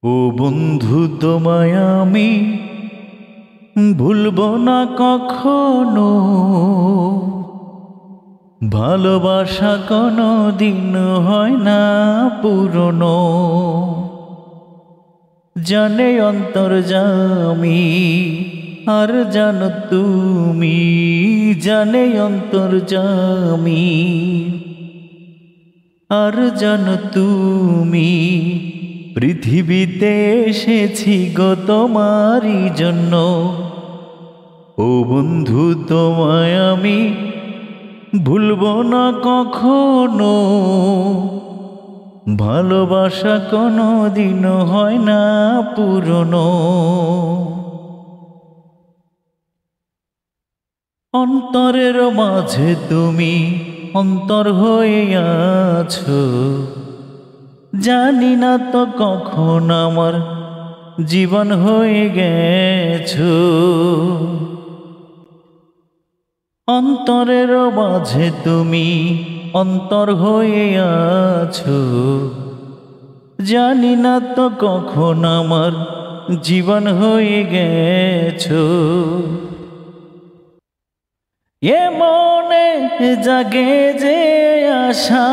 ও বন্ধু, তোমায় আমি ভুলবো না কখনো। ভালোবাসা কোনো দিন হয় না পুরনো। জানে অন্তর্যামী আর জানো তুমি, জানে অন্তর্যামী আর জানো তুমি, পৃথিবীতে এসেছি গো তোমারই জন্য। ও বন্ধু, তোমায় আমি ভুলবো না কখনো। ভালোবাসা কোনো দিন হয় না পুরনো। অন্তরের মাঝে তুমি অন্তর হয়ে আছো, জানি না তো কখন আমার জীবন হয়ে গেছো। অন্তরের মাঝে তুমি অন্তর হয়ে আছো, জানি না তো কখন আমার জীবন হয়ে গেছো। এ মনে জাগে যে আশা,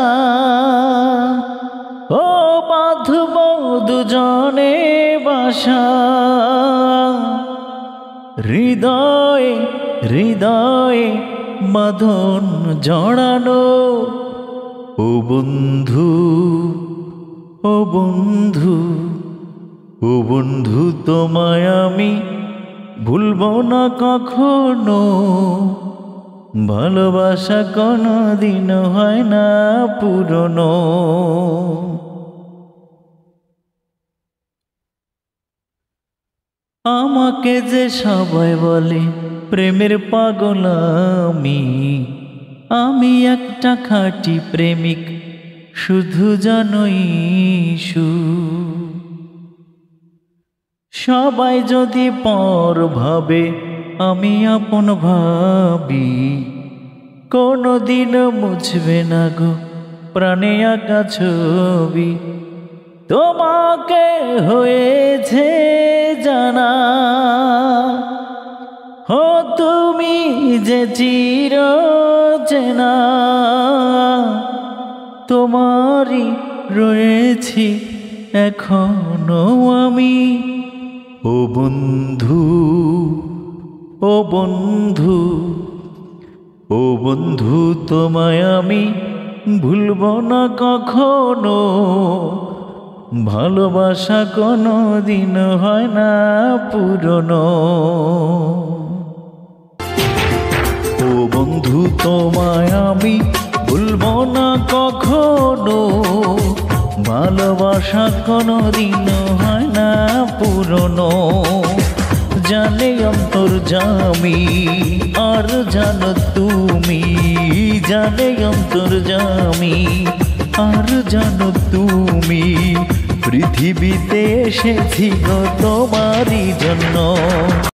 ও বাঁধব দুজনে বাসা। হৃদয়ে হৃদয়ে বাঁধন জড়ানো। ও বন্ধু, ও বন্ধু, ও বন্ধু, তোমায় আমি ভুলবো না কখনো। ভালোবাসা কোনো দিন হয় না পুরনো। আমাকে যে সবাই বলে প্রেমের পাগল আমি, আমি একটা খাঁটি প্রেমিক শুধু জানোই। সবাই যদি পর ভাবে আমি আপন ভাবি, কোনদিন মুছবে না গো প্রাণে আঁকা ছবি। তোমাকে হয়েছে জানা, হো তুমি যে চির চেনা। তোমারই রয়েছি এখনো আমি। ও বন্ধু, ও বন্ধু, ও বন্ধু, তোমায় আমি ভুলবো না কখনো। ভালোবাসা কোনো দিন হয় না পুরনো। ও বন্ধু, তোমায় আমি ভুলবো না কখনো। ভালোবাসা কোনো দিন হয় না পুরনো। জানে অন্তর্যামী আর জানো তুমি, জানে অন্তর্যামী আর জানো তুমি, পৃথিবীতে এসেছি গো তোমারই জন্য।